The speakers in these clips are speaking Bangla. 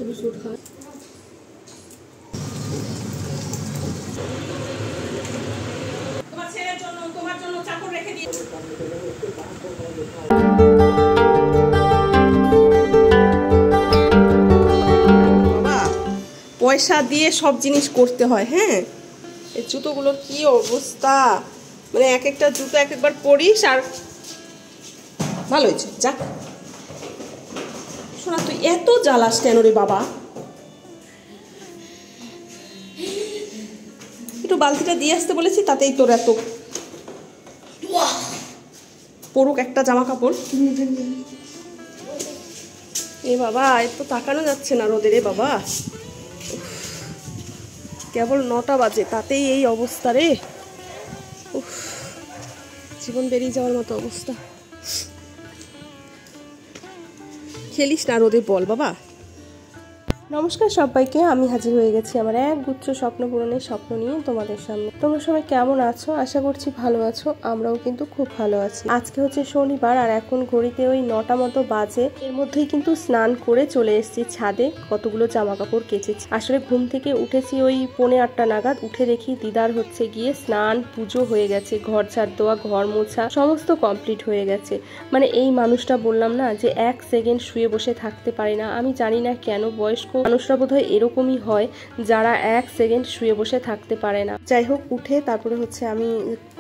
বিস্কুট খায়। তোমার ছেলের জন্য তোমার জন্য চাকর রেখে দিয়ে বাবা পয়সা দিয়ে সব জিনিস করতে হয়। হ্যাঁ, এই জুতোগুলোর কি অবস্থা, মানে এক একটা জুতো এক একবার পরিস আর ভালো হয়েছে। যা শোনা, তুই এত জ্বালাস কেন রে বাবা? একটু বালতিটা দিয়ে আসতে বলেছি, তাতেই তোর এত পড়ুক একটা জামা কাপড়। এ বাবা, এত তাকানো যাচ্ছে না রোদে রে বাবা। কেবল 9টা বাজে, তাতেই এই অবস্থা রে। জীবন বেরিয়ে যাওয়ার মতো অবস্থা। খেলিস না রোদে, বল বাবা। নমস্কার সবাইকে, আমি হাজির হয়ে গেছি আমার এক গুচ্ছ স্বপ্ন পূরণের স্বপ্ন নিয়ে তোমাদের সামনে। তোমরা সবাই কেমন আছো? আশা করছি ভালো আছো। আমরাও কিন্তু খুব ভালো আছি। আজকে হচ্ছে শনিবার আর এখন ঘড়িতে ওই 9টা মতো বাজে। এর মধ্যেই কিন্তু স্নান করে চলে এসেছি ছাদে, কতগুলো জামা কাপড় কেচেছি। আসলে ঘুম থেকে উঠেছি ওই 7:45 নাগাদ। উঠে দেখি দিদার হচ্ছে গিয়ে স্নান, পুজো হয়ে গেছে, ঘর ঝাড় দেওয়া, ঘর মোছা সমস্ত কমপ্লিট হয়ে গেছে। মানে এই মানুষটা বললাম না যে 1 সেকেন্ড শুয়ে বসে থাকতে পারে না। আমি জানি না কেন বয়স্ক মানুষরা বোধহয় এরকমই হয়, যারা 1 সেকেন্ড শুয়ে বসে থাকতে পারে না। যাই হোক, উঠে তারপরে হচ্ছে আমি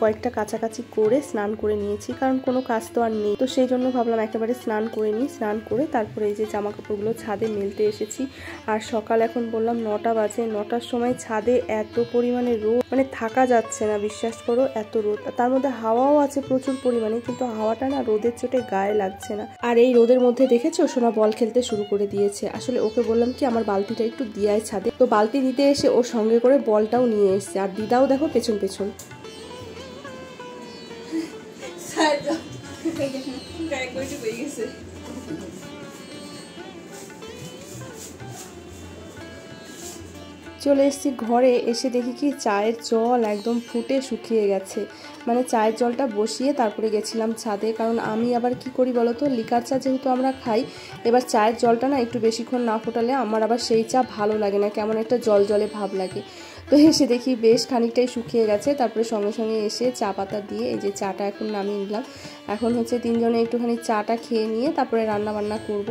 কয়েকটা কাছাকাছি করে স্নান করে নিয়েছি, কারণ কোনো কাজ তো আর নেই। তো সেই জন্য ভাবলাম একেবারে স্নান করে নিই। স্নান করে তারপরে এই যে জামা কাপড়গুলো ছাদে মেলতে এসেছি। আর সকাল এখন বললাম 9টা বাজে। 9টার সময় ছাদে এত পরিমাণে রোদ, মানে থাকা যাচ্ছে না, বিশ্বাস করো এত রোদ। তার মধ্যে হাওয়াও আছে প্রচুর পরিমাণে, কিন্তু হাওয়াটা না রোদের চোটে গায়ে লাগছে না। আর এই রোদের মধ্যে দেখেছো সোনা বল খেলতে শুরু করে দিয়েছে। আসলে ওকে বললাম কি আমার বালতিটা একটু দিয়াই ছাদে, তো বালতি দিতে এসে ওর সঙ্গে করে বলটাও নিয়ে এসছে। আর দিদাও দেখো পেছন পেছন। চলে এসেছি ঘরে। এসে দেখি কি চায়ের জল একদম ফুটে শুকিয়ে গেছে। মানে চায়ের জলটা বসিয়ে তারপরে গেছিলাম ছাদে, কারণ আমি আবার কি করি বলতো, লিকার চা যেহেতু আমরা খাই, এবার চায়ের জলটা না একটু বেশিক্ষণ না ফোটালে আমার আবার সেই চা ভালো লাগে না, কেমন একটা জল জলে ভাব লাগে। তো এসে দেখি বেশ খানিকটাই শুকিয়ে গেছে। তারপরে সঙ্গে সঙ্গে এসে চা পাতা দিয়ে এই যে চাটা এখন নামিয়ে নিলাম। এখন হচ্ছে 3 জনে একটুখানি চাটা খেয়ে নিয়ে তারপরে রান্না বান্না করব।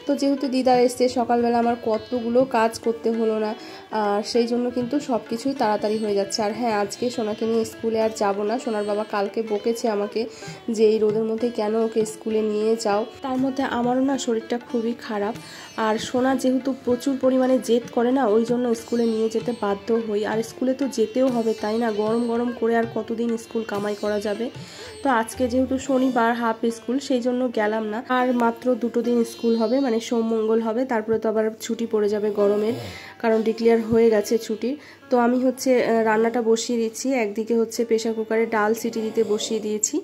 তো যেহেতু দিদা এসছে, সকালবেলা আমার কতগুলো কাজ করতে হলো না, আর সেই জন্য কিন্তু সব কিছুই তাড়াতাড়ি হয়ে যাচ্ছে। আর হ্যাঁ, আজকে সোনাকে নিয়ে স্কুলে আর যাব না। সোনার বাবা কালকে বকেছে আমাকে যে এই রোদের মধ্যে কেন ওকে স্কুলে নিয়ে যাও। তার মধ্যে আমারও না শরীরটা খুবই খারাপ, আর সোনা যেহেতু প্রচুর পরিমাণে জেদ করে না, ওই জন্য স্কুলে নিয়ে যেতে বাধ্য হই। আর স্কুলে তো যেতেও হবে, তাই না? গরম গরম করে আর কতদিন স্কুল কামাই করা যাবে। তো আজকে যেহেতু শনিবার হাফ স্কুল, সেই জন্য গেলাম না। আর মাত্র 2 দিন স্কুল হবে, মানে সোম মঙ্গল হবে, তারপরে তো আবার ছুটি পড়ে যাবে গরমের, কারণ ডিক্লেয়ার হয়ে গেছে ছুটি। তো আমি হচ্ছে রান্নাটা বসিয়ে দিচ্ছি। একদিকে হচ্ছে প্রেশার কুকারে ডাল সিটি দিতে বসিয়ে দিয়েছি।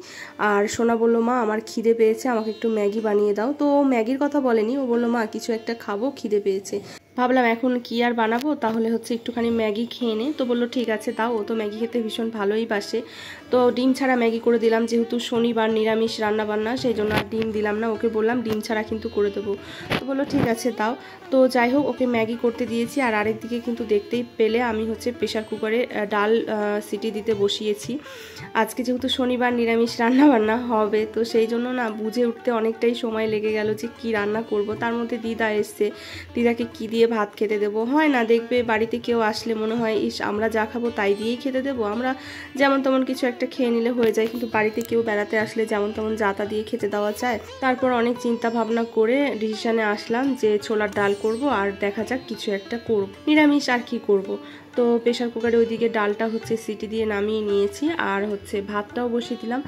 আর সোনা বলল মা আমার খিদে পেয়েছে, আমাকে একটু ম্যাগি বানিয়ে দাও। তো ম্যাগির কথা বলেনি, ও বললো মা কিছু একটা খাবো, খিদে পেয়েছে। ভাবলাম এখন কি আর বানাবো, তাহলে হচ্ছে একটুখানি ম্যাগি খেয়ে নে। তো বললো ঠিক আছে দাও, ও তো ম্যাগি খেতে ভীষণ ভালোই বাসে। তো ডিম ছাড়া ম্যাগি করে দিলাম, যেহেতু শনিবার নিরামিষ রান্না বান্না, সেই জন্য আর ডিম দিলাম না। ওকে বললাম ডিম ছাড়া কিন্তু করে দেবো। তো বললো ঠিক আছে দাও। তো যাই হোক, ওকে ম্যাগি করতে দিয়েছি। আর আরেকদিকে কিন্তু দেখতেই পেলে আমি হচ্ছে প্রেশার কুকারে ডাল সিটি দিতে বসিয়েছি। আজকে যেহেতু শনিবার নিরামিষ রান্না বান্না হবে, তো সেই জন্য না বুঝে উঠতে অনেকটাই সময় লেগে গেল যে কি রান্না করব। তার মধ্যে দিদা এসছে, দিদাকে কি দিয়ে ভাত খেতে দেবো। হয় না, দেখবে বাড়িতে কেউ আসলে মনে হয় ইস আমরা যা খাবো তাই দিয়েই খেতে দেবো, আমরা যেমন তেমন কিছু একটা খেয়ে নিলে হয়ে যায়। কিন্তু বাড়িতে কেউ বেড়াতে আসলে যেমন তেমন যা তা দিয়ে খেতে দেওয়া যায়। তারপর অনেক চিন্তা ভাবনা করে ডিসিশনে আসলাম যে ছোলার ডাল করব, আর দেখা যাক কিছু একটা করব, নিরামিষ আর কি করব। তো প্রেশার কুকারে ওইদিকে ডালটা হচ্ছে সিটি দিয়ে নামিয়ে নিয়েছি, আর হচ্ছে ভাতটাও বসিয়ে দিলাম।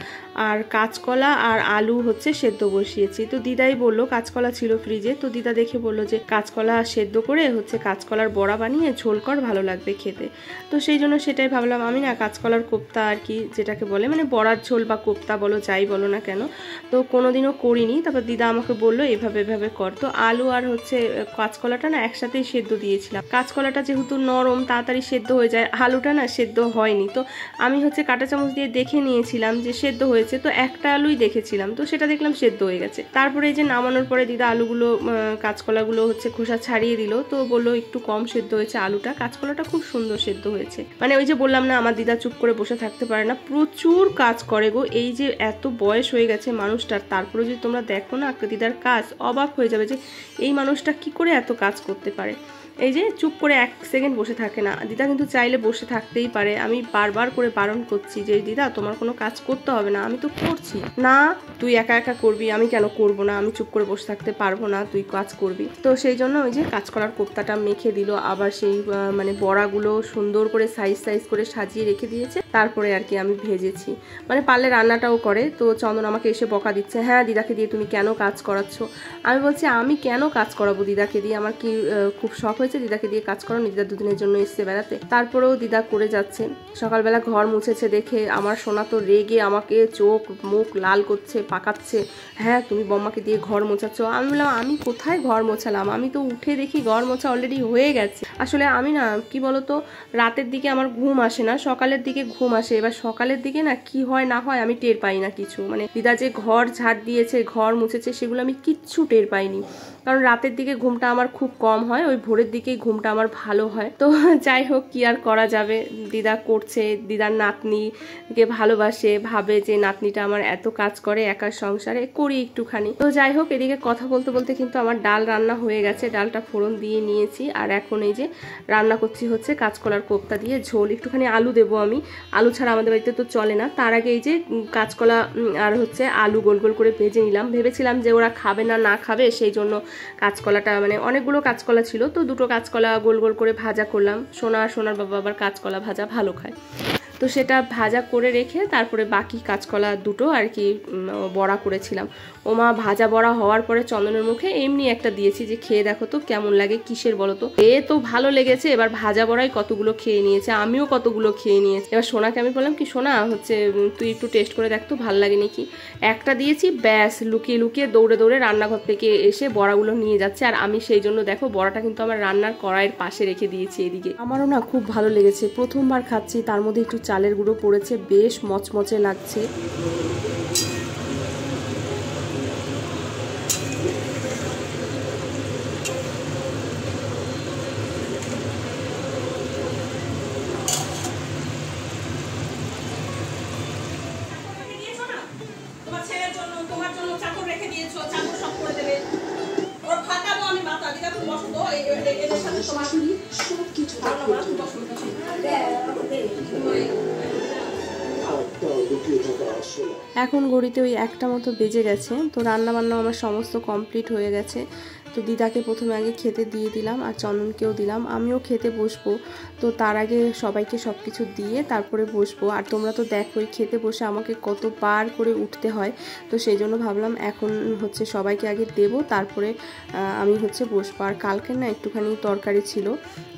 আর কাঁচকলা আর আলু হচ্ছে সেদ্ধ বসিয়েছি। তো দিদাই বললো, কাঁচকলা ছিল ফ্রিজে, তো দিদা দেখে বললো যে কাঁচকলা সেদ্ধ করে হচ্ছে কাঁচকলার বড়া বানিয়ে ঝোল কর, ভালো লাগবে খেতে। তো সেই জন্য সেটাই ভাবলাম। আমি না কাঁচকলার কোপ্তা আর কি যেটাকে বলে, মানে বড়ার ঝোল বা কোপ্তা বলো যাই বলো না কেন, তো কোনোদিনও করিনি। তারপর দিদা আমাকে বললো এভাবে এভাবে কর। তো আলু আর হচ্ছে কাঁচকলাটা না একসাথেই সেদ্ধ দিয়েছিলাম। কাঁচকলাটা যেহেতু নরম, তাড়াতাড়ি তাড়াতাড়ি সেদ্ধ হয়ে যায়, আলুটা না সেদ্ধ হয়নি। তো আমি হচ্ছে কাঁটা চামচ দিয়ে দেখে নিয়েছিলাম যে সেদ্ধ হয়েছে, তো একটা আলুই দেখেছিলাম, তো সেটা দেখলাম সেদ্ধ হয়ে গেছে। তারপরে এই যে নামানোর পরে দিদা আলুগুলো কাঁচকলাগুলো হচ্ছে খোসা ছাড়িয়ে দিল, তো বললো একটু কম সেদ্ধ হয়েছে আলুটা, কাঁচকলাটা খুব সুন্দর সেদ্ধ হয়েছে। মানে ওই যে বললাম না আমার দিদা চুপ করে বসে থাকতে পারে না, প্রচুর কাজ করে গো। এই যে এত বয়স হয়ে গেছে মানুষটার, তারপরে যদি তোমরা দেখো না দিদার কাজ, অবাক হয়ে যাবে যে এই মানুষটা কি করে এত কাজ করতে পারে। এই যে চুপ করে 1 সেকেন্ড বসে থাকে না দিদা, কিন্তু চাইলে বসে থাকতেই পারে। আমি বারবার করে বারণ করছি যে দিদা তোমার কোনো কাজ করতে হবে না, আমি তো করছি। না তুই একা একা করবি, আমি কেন করব না, আমি চুপ করে বসে থাকতে পারবো না, তুই কাজ করবি। তো সেই জন্য ওই যে কাঁচকলার কোপ্তাটা মেখে দিল, আবার সেই মানে বড়াগুলো সুন্দর করে সাইজ সাইজ করে সাজিয়ে রেখে দিয়েছে। তারপরে আর কি আমি ভেজেছি, মানে পারলে রান্নাটাও করে। তো চন্দন আমাকে এসে বকা দিচ্ছে, হ্যাঁ দিদাকে দিয়ে তুমি কেন কাজ করাচ্ছ। আমি বলছি আমি কেন কাজ করাবো দিদাকে দিয়ে, আমার কি খুব শখ হয়েছে দিদাকে দিয়ে কাজ করানো, দিদা দুদিনের জন্য এসছে বেড়াতে। তারপরেও দিদা করে যাচ্ছে। সকালবেলা ঘর মুছেছে দেখে আমার সোনা তো রেগে আমাকে চোখ মুখ লাল করছে, পাকাচ্ছে, হ্যাঁ তুমি বম্মাকে দিয়ে ঘর মোছাচ্ছ। আমি বললাম আমি কোথায় ঘর মোছালাম, আমি তো উঠে দেখি ঘর মোছা অলরেডি হয়ে গেছে। আসলে আমি না কি বলতো, রাতের দিকে আমার ঘুম আসে না, সকালের দিকে ঘুম আসে। এবার সকালের দিকে না কি হয় না হয় আমি টের পাই না কিছু, মানে দিদা যে ঘর ঝাড় দিয়েছে ঘর মুছেছে সেগুলো আমি কিচ্ছু টের পাইনি, কারণ রাতের দিকে ঘুমটা আমার খুব কম হয়, ওই ভোরের দিকেই ঘুমটা আমার ভালো হয়। তো যাই হোক কি আর করা যাবে, দিদা করছে, দিদার নাতনিকে ভালোবাসে, ভাবে যে নাতনিটা আমার এত কাজ করে একার সংসারে, করি একটুখানি। তো যাই হোক এদিকে কথা বলতে বলতে কিন্তু আমার ডাল রান্না হয়ে গেছে, ডালটা ফোড়ন দিয়ে নিয়েছি। আর এখন এই যে রান্না করছি হচ্ছে কাঁচকলার কোপ্তা দিয়ে ঝোল, একটুখানি আলু দেবো আমি, আলু ছাড়া আমাদের বাড়িতে তো চলে না। তার আগে এই যে কাঁচকলা আর হচ্ছে আলু গোল গোল করে ভেজে নিলাম, ভেবেছিলাম যে ওরা খাবে না না খাবে, সেই জন্য কাঁচকলাটা মানে অনেকগুলো কাঁচকলা ছিল তো দুটো কাঁচকলা গোল গোল করে ভাজা করলাম। সোনার বাবা আবার কাঁচকলা ভাজা ভালো খায়, তো সেটা ভাজা করে রেখে তারপরে বাকি কাঁচকলা দুটো আর কি বড়া করেছিলাম। ওমা ভাজা বড়া হওয়ার পরে চন্দনের মুখে এমনি একটা দিয়েছি যে খেয়ে দেখো তো কেমন লাগে, কিসের বলো তো। তো ভালো লেগেছে, এবার ভাজা বড়াই কতগুলো খেয়ে নিয়েছে, আমিও কতগুলো খেয়ে নিয়েছি। এবার সোনাকে আমি বললাম কি সোনা হচ্ছে তুই একটু টেস্ট করে দেখ তো ভালো লাগে নাকি। একটা দিয়েছি, ব্যাস লুকিয়ে লুকিয়ে দৌড়ে দৌড়ে রান্নাঘর থেকে এসে বড়াগুলো নিয়ে যাচ্ছে। আর আমি সেই জন্য দেখো বড়াটা কিন্তু আমার রান্নার কড়াইয়ের পাশে রেখে দিয়েছি এদিকে। আমারও না খুব ভালো লেগেছে, প্রথমবার খাচ্ছি, তার মধ্যে একটু চালের গুঁড়ো পড়েছে, বেশ মচমচে লাগছে। এখন ঘড়িতে ওই 1টা মতো বেজে গেছে, তো রান্না বান্না আমার সমস্ত কমপ্লিট হয়ে গেছে। তো দিদাকে প্রথমে আগে খেতে দিয়ে দিলাম আর চন্দনকেও দিলাম, আমিও খেতে বসবো। তো তার আগে সবাইকে সব কিছু দিয়ে তারপরে বসবো। আর তোমরা তো দেখোই খেতে বসে আমাকে কতবার করে উঠতে হয়, তো সেই জন্য ভাবলাম এখন হচ্ছে সবাইকে আগে দেবো তারপরে আমি হচ্ছে বসবো। আর কালকে না একটুখানি তরকারি ছিল,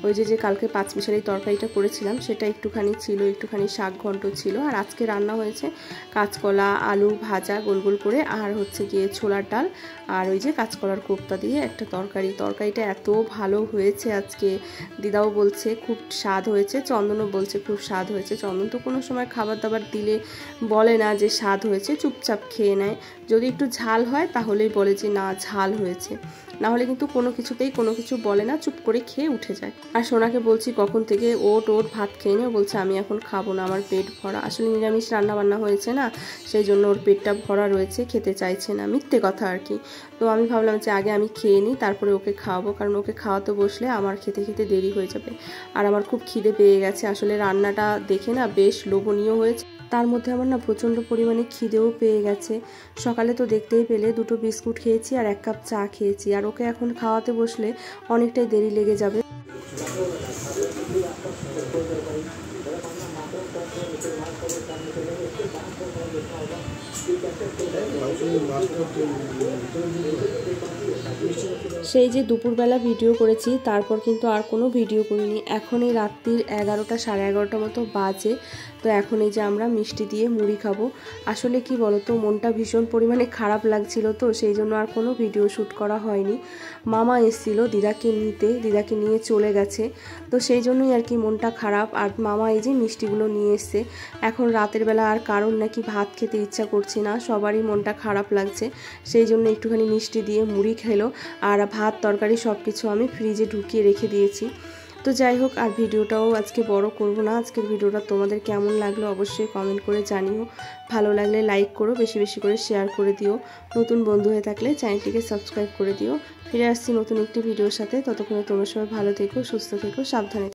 ওই যে কালকে 5 মিশালি তরকারিটা করেছিলাম সেটা একটুখানি ছিল, একটুখানি শাক ঘন্ট ছিল। আর আজকে রান্না হয়েছে কাঁচকলা আলু ভাজা গোল গোল করে, আর হচ্ছে গিয়ে ছোলার ডাল, আর ওই যে কাঁচকলার কোপ্তা দিয়ে একটা তরকারিটা এত ভালো হয়েছে আজকে। দিদাও বলছে খুব স্বাদ হয়েছে, চন্দনও বলছে খুব স্বাদ হয়েছে। চন্দন তো কোনো সময় খাবার দাবার দিলে বলে না যে স্বাদ হয়েছে, চুপচাপ খেয়ে নেয়। যদি একটু ঝাল হয় তাহলেই বলে যে না ঝাল হয়েছে, না হলে কিন্তু কোনো কিছুতেই কোনো কিছু বলে না, চুপ করে খেয়ে উঠে যায়। আর সোনাকে বলছি কখন থেকে ওট ভাত খেয়ে নেও, বলছে আমি এখন খাবো না, আমার পেট ভরা। আসলে নিরামিষ রান্না বান্না হয়েছে না, সেই জন্য ওর পেটটা ভরা রয়েছে, খেতে চাইছে না, মিথ্যে কথা আর কি। তো আমি ভাবলাম যে আগে আমি খেয়ে নিই তারপরে ওকে খাওয়াবো, কারণ ওকে খাওয়াতে বসলে আমার খেতে খেতে দেরি হয়ে যাবে। আর আমার খুব খিদে পেয়ে গেছে, আসলে রান্নাটা দেখে না বেশ লোভনীয় হয়েছে, তার মধ্যে আমার না প্রচণ্ড পরিমাণে খিদেও পেয়ে গেছে। সকালে তো দেখতেই পেলে 2টো বিস্কুট খেয়েছি আর 1 কাপ চা খেয়েছি, আর ওকে এখন খাওয়াতে বসলে অনেকটাই দেরি লেগে যাবে। সেই যে দুপুরবেলা ভিডিও করেছি তারপর কিন্তু আর কোনো ভিডিও করিনি। এখন এই রাত্রির 11টা সাড়ে 11টা মতো বাজে। তো তো এখন এই যে আমরা মিষ্টি দিয়ে মুড়ি খাবো। আসলে কি বলো তো, মনটা ভীষণ পরিমাণে খারাপ লাগছিল, তো সেই জন্য আর কোনো ভিডিও শ্যুট করা হয়নি। মামা এসেছিলো দিদাকে নিতে, দিদাকে নিয়ে চলে গেছে, তো সেই জন্যই আর কি মনটা খারাপ। আর মামা এই যে মিষ্টিগুলো নিয়ে এসছে। এখন রাতের বেলা আর কারণ নাকি ভাত খেতে ইচ্ছা করছে না, সবারই মনটা খারাপ লাগছে, সেই জন্য একটুখানি মিষ্টি দিয়ে মুড়ি খেলো। আর ভাত তরকারি সব কিছু আমি ফ্রিজে ঢুকিয়ে রেখে দিয়েছি। তো যাই হোক, আর ভিডিওটাও আজকে বড় করব না। আজকের ভিডিওটা তোমাদের কেমন লাগলো অবশ্যই কমেন্ট করে জানিও। ভালো লাগলে লাইক করো, বেশি বেশি করে শেয়ার করে দিও। নতুন বন্ধু হয়ে থাকলে চ্যানেলটিকে সাবস্ক্রাইব করে দিও। ফিরে আসছি নতুন একটি ভিডিওর সাথে। ততক্ষণে তোমরা সবাই ভালো থেকো, সুস্থ থেকো, সাবধানে।